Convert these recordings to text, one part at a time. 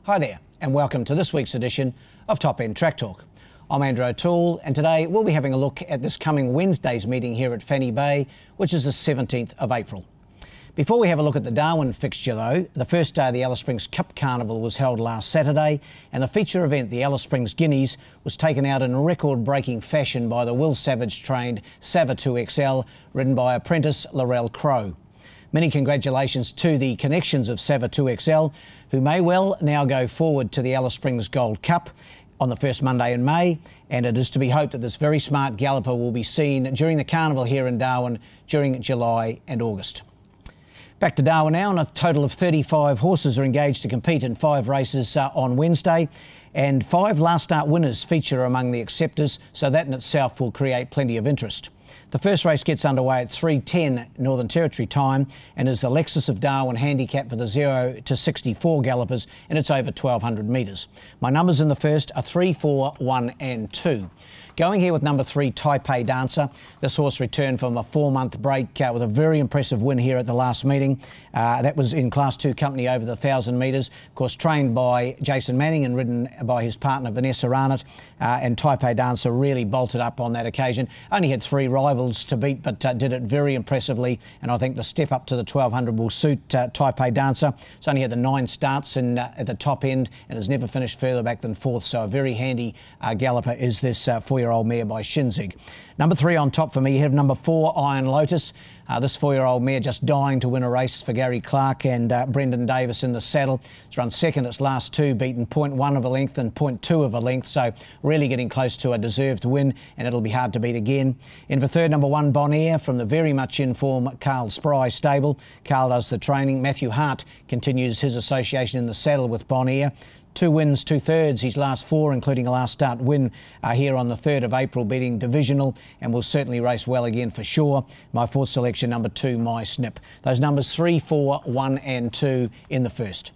Hi there, and welcome to this week's edition of Top End Track Talk. I'm Andrew O'Toole, and today we'll be having a look at this coming Wednesday's meeting here at Fanny Bay, which is the 17th of April. Before we have a look at the Darwin fixture though, the first day of the Alice Springs Cup Carnival was held last Saturday, and the feature event, the Alice Springs Guineas, was taken out in record-breaking fashion by the Will Savage-trained Sava 2XL, ridden by apprentice Laurel Crow. Many congratulations to the connections of Sava 2XL, who may well now go forward to the Alice Springs Gold Cup on the first Monday in May, and it is to be hoped that this very smart galloper will be seen during the carnival here in Darwin during July and August. Back to Darwin now, and a total of 35 horses are engaged to compete in 5 races on Wednesday, and 5 last start winners feature among the acceptors, so that in itself will create plenty of interest. The first race gets underway at 3:10 Northern Territory time and is the Lexus of Darwin Handicap for the 0 to 64 gallopers, and it's over 1,200 metres. My numbers in the first are 3, 4, 1 and 2. Going here with number 3, Taipei Dancer. This horse returned from a 4-month break with a very impressive win here at the last meeting. That was in Class 2 company over the 1,000 metres. Of course, trained by Jason Manning and ridden by his partner Vanessa Arnott. And Taipei Dancer really bolted up on that occasion. Only had 3 rivals to beat, but did it very impressively. And I think the step up to the 1,200 will suit Taipei Dancer. It's only had the 9 starts at the top end and has never finished further back than 4th. So a very handy galloper is this 4-year-old mare by Shinzig. Number 3 on top for me, you have number 4, Iron Lotus. This 4-year-old mare just dying to win a race for Gary Clark and Brendan Davis in the saddle. It's run second its last 2, beaten 0.1 of a length and 0.2 of a length, so really getting close to a deserved win, and it'll be hard to beat again. In for third, number 1, Bonaire from the very much in form Carl Spry stable. Carl does the training. Matthew Hart continues his association in the saddle with Bonaire. 2 wins, 2/3, his last 4, including a last start win here on the 3rd of April, beating Divisional, and will certainly race well again for sure. My 4th selection, number 2, My Snip. Those numbers 3, 4, 1 and 2 in the first.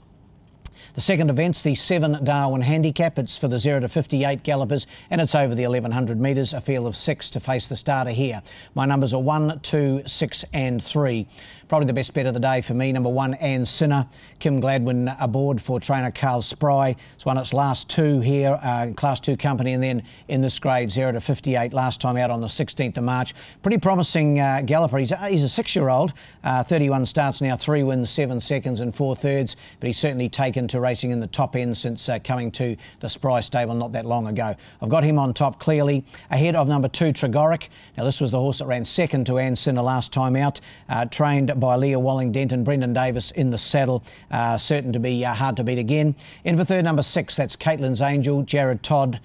The second event's the 7 Darwin Handicap. It's for the 0 to 58 gallopers, and it's over the 1,100 metres, a field of 6 to face the starter here. My numbers are 1, 2, 6 and 3. Probably the best bet of the day for me, number 1, Ann Sinner. Kim Gladwin aboard for trainer Carl Spry. It's won its last 2 here, Class 2 company, and then in this grade, 0 to 58, last time out on the 16th of March. Pretty promising galloper. He's a 6-year-old, 31 starts now, 3 wins, 7 seconds and 4/3, but he's certainly taken to racing in the top end since coming to the Spry stable not that long ago. I've got him on top clearly, ahead of number 2, Tregoric. Now this was the horse that ran second to Ann Sinner last time out, trained by Leah Walling-Dent and Brendan Davis in the saddle, certain to be hard to beat again. In for third, number 6, that's Caitlin's Angel. Jared Todd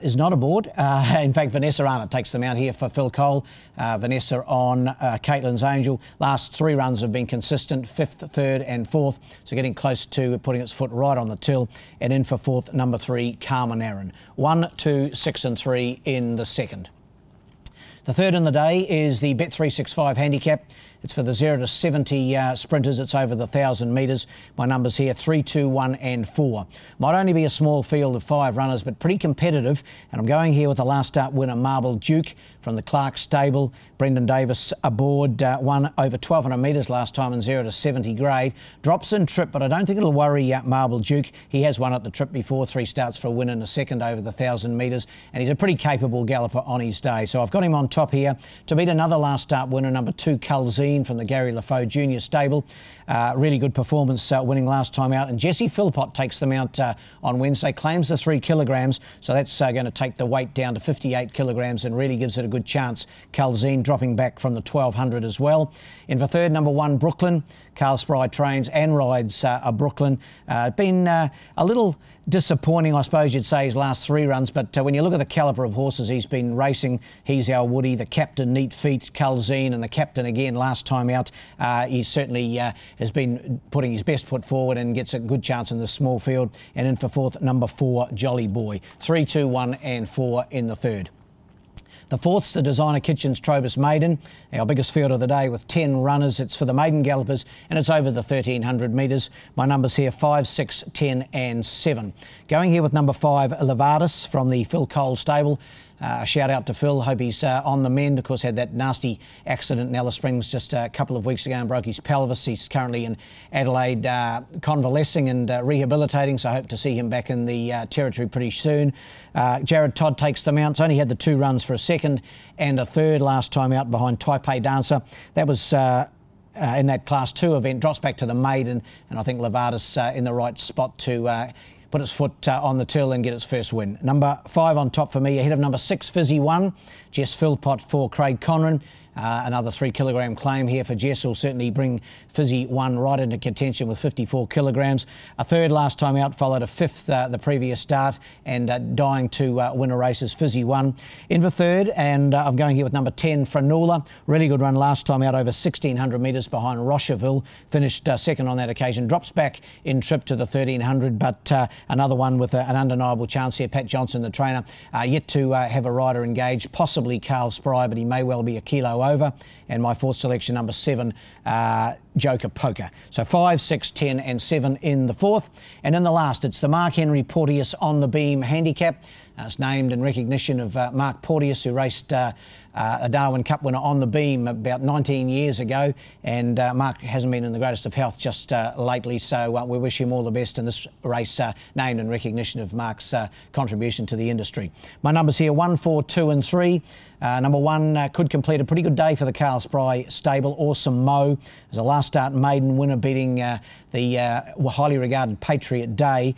is not aboard. In fact, Vanessa Arnott takes them out here for Phil Cole. Vanessa on Caitlin's Angel. Last 3 runs have been consistent, 5th, 3rd and 4th, so getting close to putting its foot right on the till. And in for 4th, number 3, Carmen Aaron. 1, 2, 6 and 3 in the second. The third in the day is the Bet365 Handicap. It's for the 0 to 70 sprinters. It's over the 1,000 metres. My numbers here, 3, 2, 1 and 4. Might only be a small field of 5 runners, but pretty competitive. And I'm going here with the last start winner, Marble Duke from the Clark stable. Brendan Davis aboard, won over 1,200 metres last time in 0 to 70 grade. Drops in trip, but I don't think it'll worry Marble Duke. He has won at the trip before, 3 starts for a win and a second over the 1,000 metres. And he's a pretty capable galloper on his day. So I've got him on top here to beat another last start winner, number 2, Culzine from the Gary Lafoe Jr. stable. Really good performance winning last time out. And Jesse Philpott takes them out on Wednesday, claims the 3 kilograms. So that's going to take the weight down to 58 kilograms and really gives it a good chance. Culzine dropping back from the 1,200 as well. In for third, number 1, Brooklyn. Carl Spry trains and rides Brooklyn. Been a little disappointing, I suppose you'd say, his last 3 runs, but when you look at the calibre of horses he's been racing, he's our Woody, the captain, Neat Feet, Culzine, and the captain again last time out. He certainly has been putting his best foot forward and gets a good chance in this small field. And in for 4th, number 4, Jolly Boy. 3, 2, 1 and 4 in the third. The 4th's the Designer Kitchens Trobus Maiden, our biggest field of the day with 10 runners. It's for the maiden gallopers and it's over the 1,300 metres. My numbers here, 5, 6, 10 and 7. Going here with number 5, Levardis from the Phil Cole stable. shout out to Phil. Hope he's on the mend. Of course, had that nasty accident in Alice Springs just a couple of weeks ago and broke his pelvis. He's currently in Adelaide convalescing and rehabilitating, so I hope to see him back in the territory pretty soon. Jared Todd takes the mounts. Only had the 2 runs for a second and a third last time out behind Taipei Dancer. That was in that Class 2 event. Drops back to the maiden, and I think Levardis in the right spot to put its foot on the till and get its first win. Number 5 on top for me, ahead of number 6, Fizzy 1. Jess Philpott for Craig Conran. Another 3 kilogram claim here for Jess will certainly bring Fizzy 1 right into contention with 54 kilograms. A third last time out, followed a 5th the previous start, and dying to win a race is Fizzy 1. In for third, and I'm going here with number 10, Franula. Really good run last time out, over 1,600 metres behind Rocherville. Finished second on that occasion. Drops back in trip to the 1,300, but another one with an undeniable chance here. Pat Johnson, the trainer, yet to have a rider engaged, possibly Carl Spry, but he may well be a kilo over. And my 4th selection, number 7, Joker Poker. So 5, 6, 10 and 7 in the 4th. And in the last, it's the Mark Henry Porteous On The Beam Handicap. It's named in recognition of Mark Porteous, who raced a Darwin Cup winner on the beam about 19 years ago. And Mark hasn't been in the greatest of health just lately, so we wish him all the best in this race, named in recognition of Mark's contribution to the industry. My numbers here, 1, 4, 2 and 3. Number 1 could complete a pretty good day for the Carl Spry stable. Awesome Mo as a last start maiden winner, beating the highly regarded Patriot Day.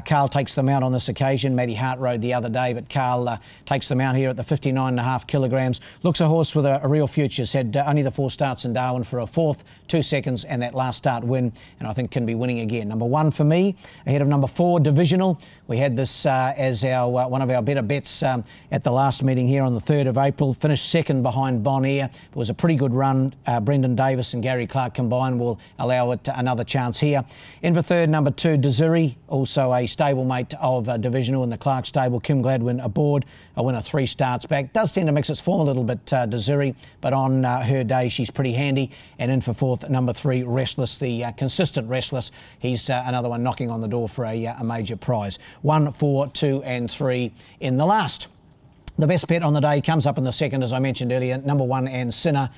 Carl takes them out on this occasion. Matty Hart rode the other day, but Carl takes them out here at the 59.5 kilograms. Looks a horse with a real future. Has had only the 4 starts in Darwin for a 4th, 2 seconds, and that last start win, and I think can be winning again. Number 1 for me, ahead of number 4, Divisional. We had this as our one of our better bets at the last meeting here on the 3rd of April. Finished second behind Bon Air. It was a pretty good run. Brendan Davis and Gary Clark combined will allow it another chance here. In for third, number 2, Desiree, also a stablemate of Divisional in the Clark stable. Kim Gladwin aboard, a winner 3 starts back. Does tend to mix its form a little bit, Desiree, but on her day she's pretty handy. And in for 4th, number 3, Restless, the consistent Restless. He's another one knocking on the door for a major prize. 1, 4, 2 and 3 in the last. The best bet on the day comes up in the second, as I mentioned earlier, number 1, and Sinner.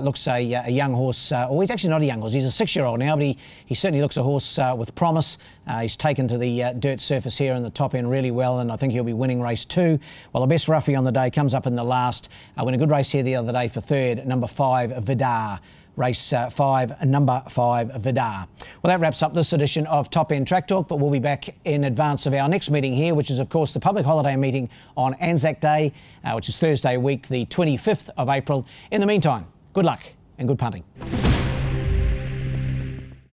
Looks a young horse, or he's actually not a young horse, he's a 6-year-old now, but he certainly looks a horse with promise. He's taken to the dirt surface here in the top end really well, and I think he'll be winning race 2. Well, the best roughie on the day comes up in the last. Won a good race here the other day for third, number 5, Vidar. Race 5, number 5, Vidar. Well, that wraps up this edition of Top End Track Talk, but we'll be back in advance of our next meeting here, which is, of course, the public holiday meeting on Anzac Day, which is Thursday week, the 25th of April. In the meantime, good luck and good punting.